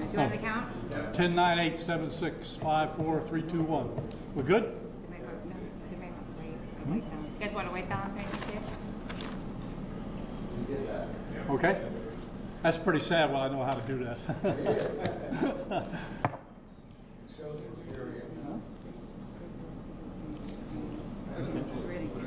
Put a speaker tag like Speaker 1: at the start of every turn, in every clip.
Speaker 1: Do you want the count?
Speaker 2: 10, 9, 8, 7, 6, 5, 4, 3, 2, 1. We're good?
Speaker 1: They might want weight balance. You guys want a weight balance or anything too?
Speaker 2: Okay. That's pretty sad when I know how to do that.
Speaker 3: Shows experience.
Speaker 1: It's really good.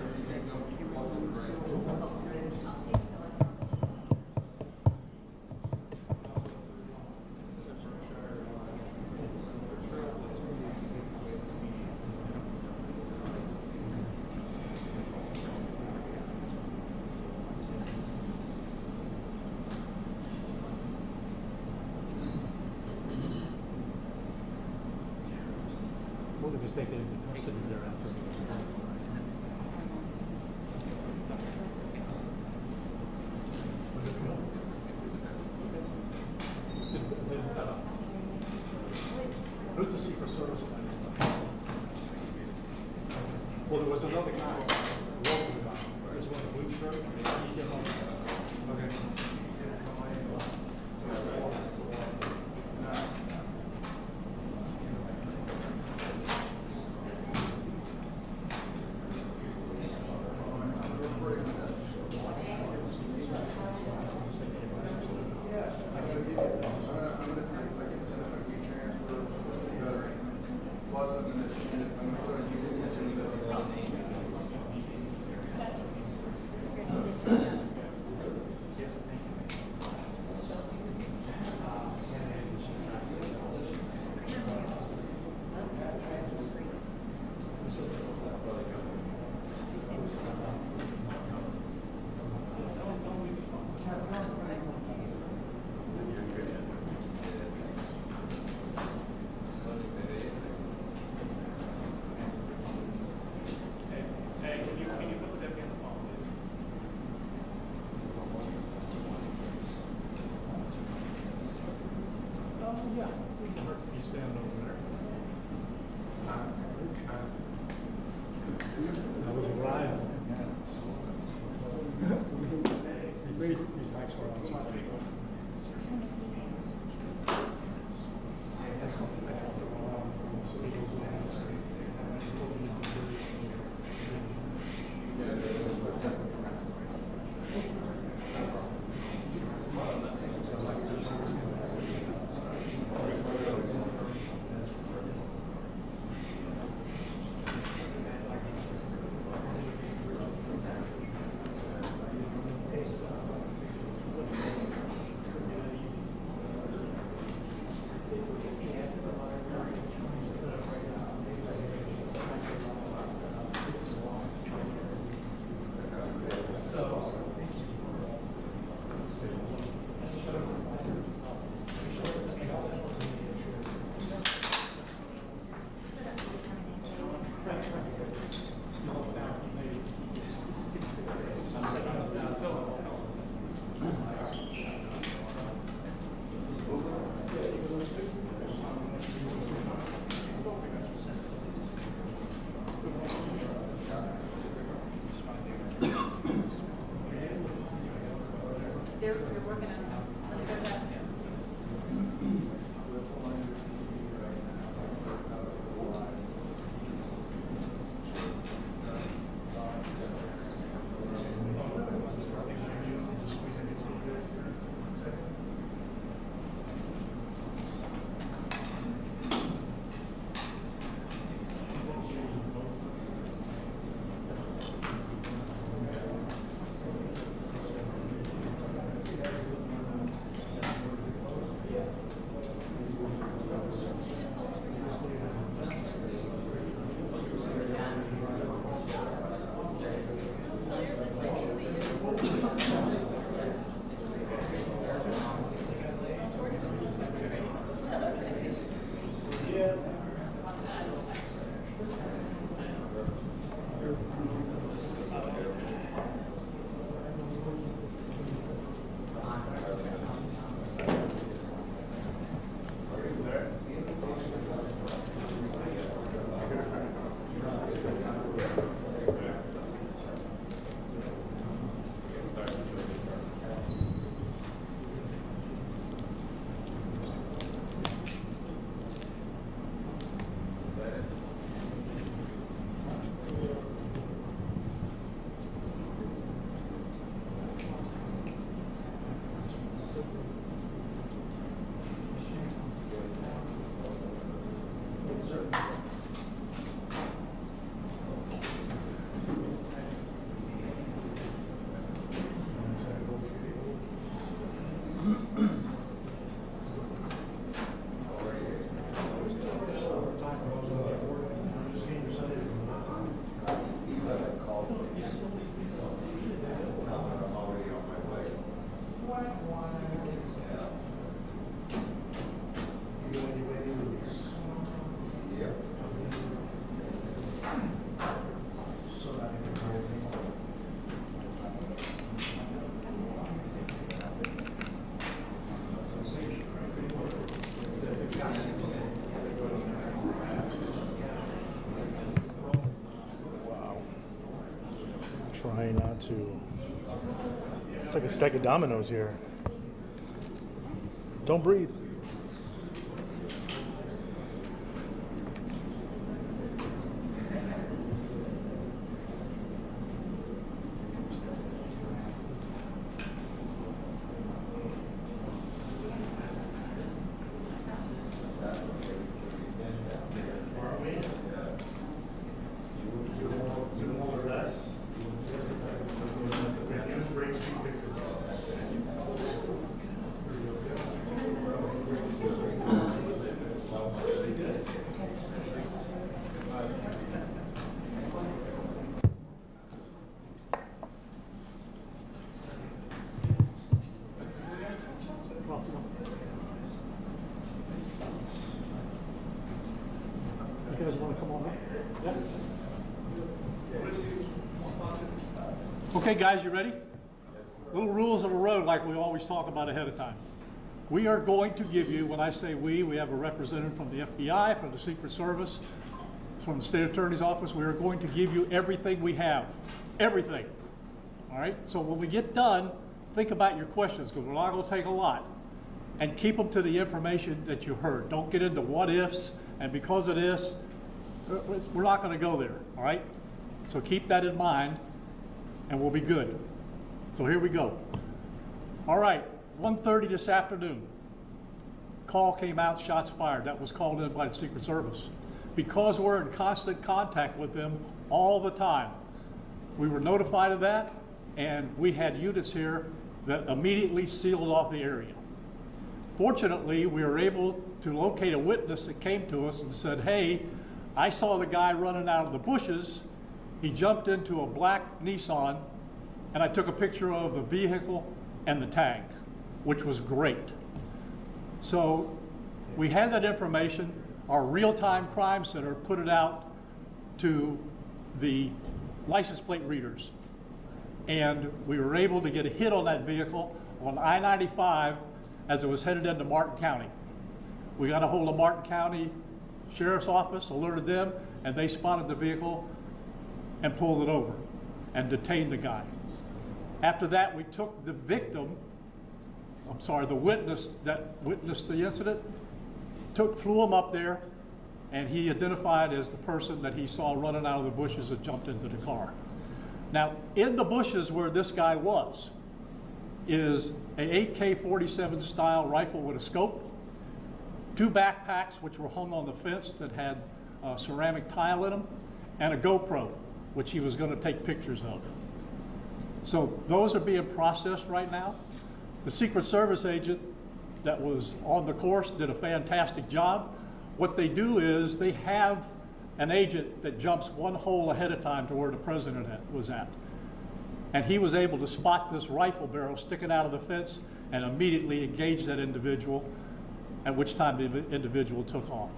Speaker 2: We'll just take it sitting there after. Who's the Secret Service guy? Well, there was another guy, a local guy. There's one in a blue shirt. He came up. Okay.
Speaker 3: Plus, I'm going to use it as soon as I
Speaker 2: Yeah, we can hurt you stand over there. That was a ride. These bikes were outside.
Speaker 4: 2. It's like a stack of dominoes here. Don't breathe. You guys want to come on up? Yeah. Okay, guys, you ready? Little rules of the road like we always talk about ahead of time. We are going to give you, when I say we have a representative from the FBI, from the Secret Service, from the State Attorney's Office. We are going to give you everything we have. Everything. All right? So when we get done, think about your questions, because we're not going to take a lot. And keep them to the information that you heard. Don't get into what ifs, and because of this, we're not going to go there. All right? So keep that in mind, and we'll be good. So here we go. All right, 1:30 this afternoon. Call came out, shots fired. That was called in by the Secret Service. Because we're in constant contact with them all the time, we were notified of that, and we had units here that immediately sealed off the area. Fortunately, we were able to locate a witness that came to us and said, hey, I saw the guy running out of the bushes. He jumped into a black Nissan, and I took a picture of the vehicle and the tag, which was great. So we had that information. Our real-time crime center put it out to the license plate readers. And we were able to get a hit on that vehicle on I-95 as it was headed into Martin County. We got a hold of Martin County Sheriff's Office, alerted them, and they spotted the vehicle and pulled it over and detained the guy. After that, we took the victim, the witness that witnessed the incident, flew him up there, and he identified as the person that he saw running out of the bushes and jumped into the car. Now, in the bushes where this guy was is a AK-47 style rifle with a scope, 2 backpacks which were hung on the fence that had ceramic tile in them, and a GoPro, which he was going to take pictures of. So those are being processed right now. The Secret Service agent that was on the course did a fantastic job. What they do is they have an agent that jumps one hole ahead of time to where the president was at. And he was able to spot this rifle barrel sticking out of the fence and immediately engage that individual, at which time the individual took off.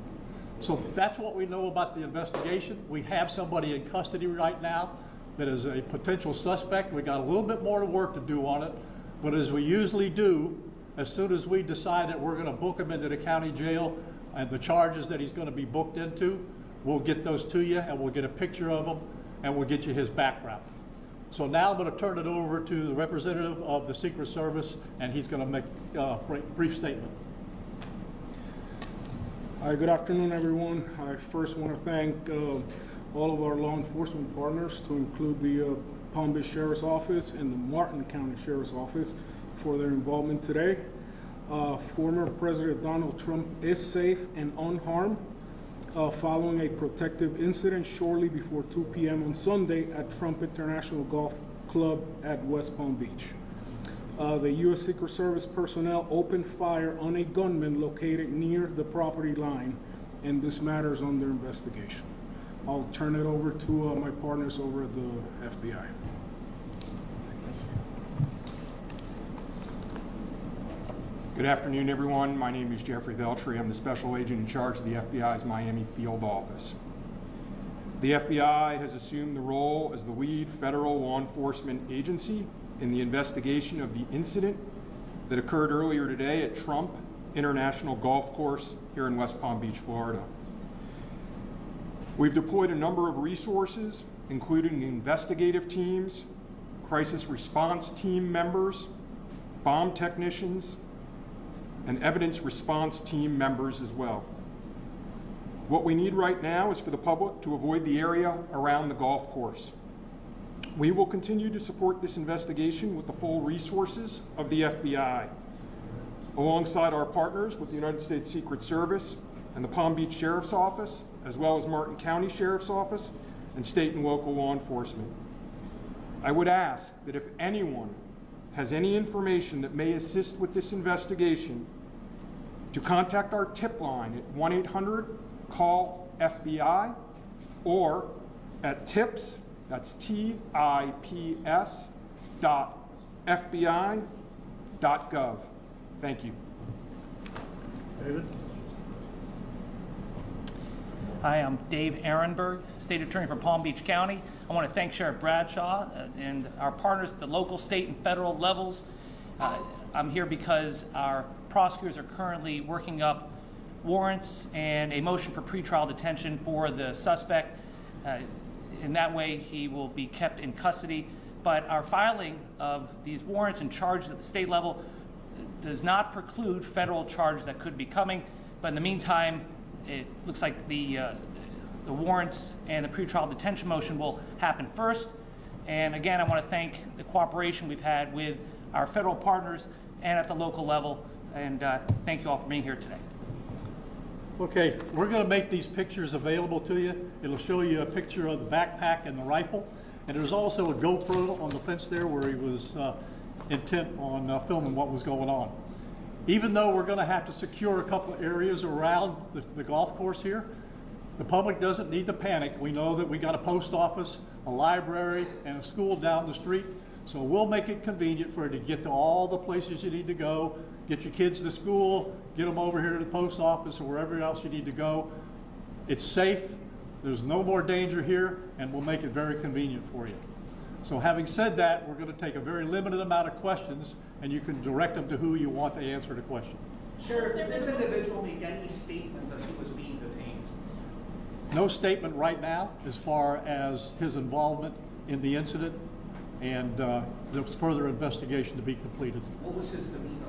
Speaker 4: So that's what we know about the investigation. We have somebody in custody right now that is a potential suspect. We got a little bit more work to do on it, but as we usually do, as soon as we decide that we're going to book him into the county jail and the charges that he's going to be booked into, we'll get those to you and we'll get a picture of him and we'll get you his background. So now I'm going to turn it over to the representative of the Secret Service, and he's going to make a brief statement.
Speaker 5: Hi, good afternoon, everyone. I first want to thank all of our law enforcement partners, to include the Palm Beach Sheriff's Office and the Martin County Sheriff's Office, for their involvement today. Former President Donald Trump is safe and unharmed following a protective incident shortly before 2 p.m. on Sunday at Trump International Golf Club at West Palm Beach. The U.S. Secret Service personnel opened fire on a gunman located near the property line, and this matter is under investigation. I'll turn it over to my partners over at the FBI.
Speaker 6: Good afternoon, everyone. My name is Jeffrey Veltri. I'm the special agent in charge of the FBI's Miami field office. The FBI has assumed the role as the lead federal law enforcement agency in the investigation of the incident that occurred earlier today at Trump International Golf Course here in West Palm Beach, Florida. We've deployed a number of resources, including investigative teams, crisis response team members, bomb technicians, and evidence response team members as well. What we need right now is for the public to avoid the area around the golf course. We will continue to support this investigation with the full resources of the FBI, alongside our partners with the United States Secret Service and the Palm Beach Sheriff's Office, as well as Martin County Sheriff's Office and state and local law enforcement. I would ask that if anyone has any information that may assist with this investigation, to contact our tip line at 1-800-CALL-FBI or at tips, that's TIPS .FBI.gov. Thank you.
Speaker 4: David?
Speaker 7: Hi, I'm Dave Ehrenberg, State Attorney for Palm Beach County. I want to thank Sheriff Bradshaw and our partners at the local, state, and federal levels. I'm here because our prosecutors are currently working up warrants and a motion for pretrial detention for the suspect. In that way, he will be kept in custody. But our filing of these warrants and charges at the state level does not preclude federal charges that could be coming. But in the meantime, it looks like the warrants and the pretrial detention motion will happen first. And again, I want to thank the cooperation we've had with our federal partners and at the local level. And thank you all for being here today.
Speaker 4: Okay, we're going to make these pictures available to you. It'll show you a picture of the backpack and the rifle. And there's also a GoPro on the fence there where he was intent on filming what was going on. Even though we're going to have to secure a couple of areas around the golf course here, the public doesn't need to panic. We know that we got a post office, a library, and a school down the street. So we'll make it convenient for you to get to all the places you need to go, get your kids to school, get them over here to the post office or wherever else you need to go. It's safe, there's no more danger here, and we'll make it very convenient for you. So having said that, we're going to take a very limited amount of questions, and you can direct them to who you want to answer the question.
Speaker 8: Sheriff, did this individual make any statements as he was being detained?
Speaker 4: No statement right now as far as his involvement in the incident, and there's further investigation to be completed.
Speaker 8: What was his demeanor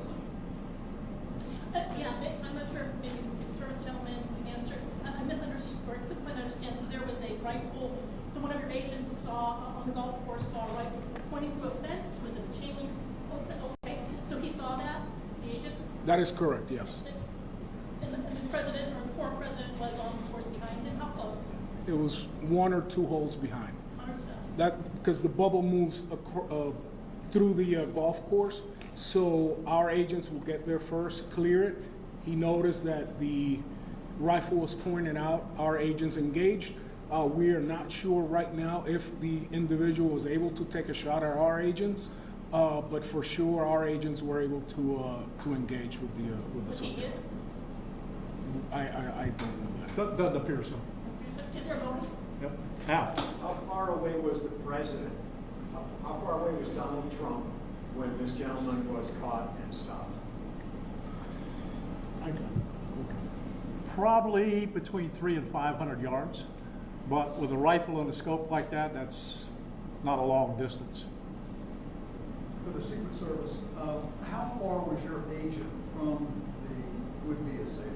Speaker 8: like?
Speaker 9: I'm not sure if maybe the Secret Service gentleman can answer. I misunderstood, or couldn't quite understand. So there was a rifle. So one of your agents saw on the golf course saw a rifle pointing through a fence with a chain link. Okay, so he saw that, the agent.
Speaker 5: That is correct, yes.
Speaker 9: And the president or the former president was on the course behind him. How close?
Speaker 5: It was 1 or 2 holes behind.
Speaker 9: Understood.
Speaker 5: That because the bubble moves through the golf course, so our agents will get there first, clear it. He noticed that the rifle was pointed out. Our agents engaged. We are not sure right now if the individual was able to take a shot at our agents, but for sure our agents were able to engage with the subject. I don't know that.
Speaker 4: Doesn't appear so.
Speaker 9: Is there a bonus?
Speaker 4: Yep. Al?
Speaker 10: How far away was the president? How far away was Donald Trump when this gentleman was caught and stopped?
Speaker 4: Probably between 300 and 500 yards, but with a rifle and a scope like that, that's not a long distance.
Speaker 11: For the Secret Service, how far was your agent from the would-be assailant?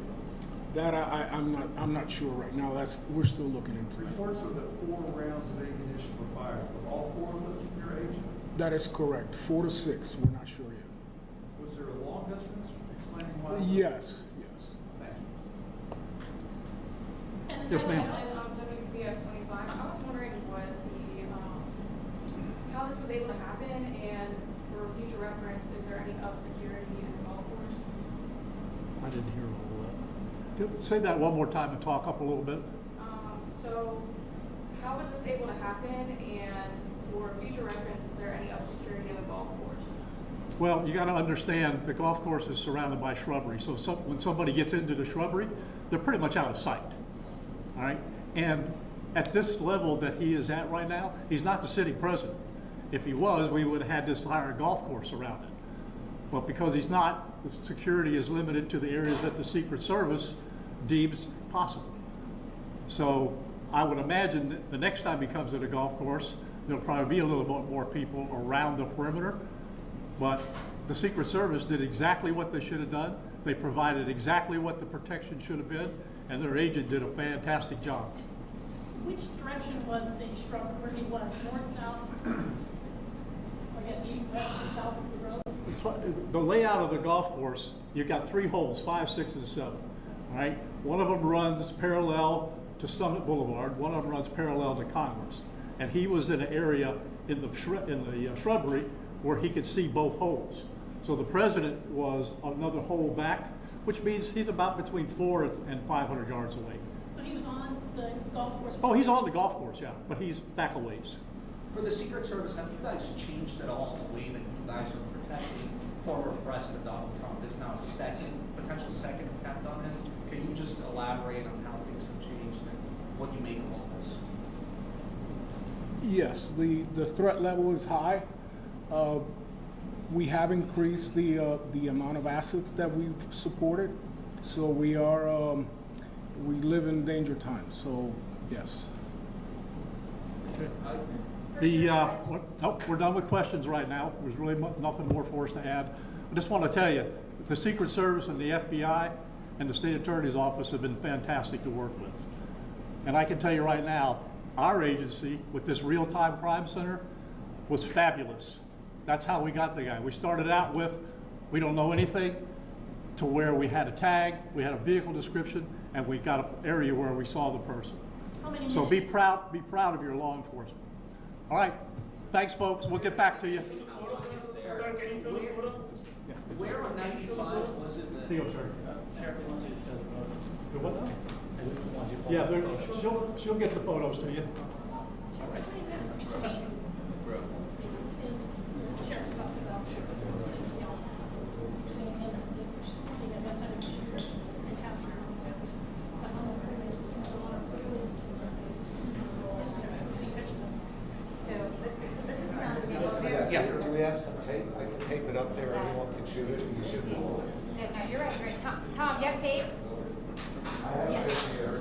Speaker 5: That I'm not sure right now. We're still looking into it.
Speaker 11: Reports are that 4 rounds of ammunition were fired. Were all 4 of those from your agent?
Speaker 5: That is correct. 4 to 6. We're not sure yet.
Speaker 11: Was there a long distance explaining why?
Speaker 5: Yes.
Speaker 11: Thank you.
Speaker 4: Yes, ma'am.
Speaker 12: WBF 25. I was wondering what how this was able to happen, and for future reference, is there any up security in the golf course?
Speaker 4: I didn't hear all that. Say that one more time and talk up a little bit.
Speaker 12: So how was this able to happen, and for future reference, is there any up security in the golf course?
Speaker 4: Well, you got to understand the golf course is surrounded by shrubbery. So when somebody gets into the shrubbery, they're pretty much out of sight. All right. And at this level that he is at right now, he's not the city president. If he was, we would have had this entire golf course around it. But because he's not, the security is limited to the areas that the Secret Service deems possible. So I would imagine that the next time he comes to the golf course, there'll probably be a little bit more people around the perimeter. But the Secret Service did exactly what they should have done. They provided exactly what the protection should have been, and their agent did a fantastic job.
Speaker 9: Which direction was the shrub where he was? North, south? I guess east, west, and south is the road?
Speaker 4: The layout of the golf course, you've got 3 holes, 5, 6, and 7. All right? One of them runs parallel to Summit Boulevard. One of them runs parallel to Congress. And he was in an area in the shrubbery where he could see both holes. So the president was another hole back, which means he's about between 400 and 500 yards away.
Speaker 9: So he was on the golf course?
Speaker 4: Oh, he's on the golf course, yeah, but he's back a ways.
Speaker 8: For the Secret Service, have you guys changed at all the way that you guys are protecting former President Donald Trump? This is now a potential second attempt on him. Can you just elaborate on how things have changed and what you make of all this?
Speaker 5: Yes, the threat level is high. We have increased the amount of assets that we've supported, so we live in danger times. So yes.
Speaker 4: Nope, we're done with questions right now. There's really nothing more for us to add. I just want to tell you, the Secret Service and the FBI and the State Attorney's Office have been fantastic to work with. And I can tell you right now, our agency with this real-time crime center was fabulous. That's how we got the guy. We started out with, we don't know anything, to where we had a tag, we had a vehicle description, and we got an area where we saw the person.
Speaker 9: How many
Speaker 4: So
Speaker 9: minutes?
Speaker 4: be proud of your law enforcement. All right, thanks folks, we'll get back to you.
Speaker 8: Where on 95 was it that?
Speaker 4: Theo, sir. The what now? Yeah, she'll get the photos to you.
Speaker 9: How many minutes between the sheriff's office between him and the sheriff and Catherine?
Speaker 3: Yeah, do we have some tape? I can tape it up there, anyone can shoot it, you should.
Speaker 1: No, you're right, Tom, you have tape?
Speaker 3: I have it here.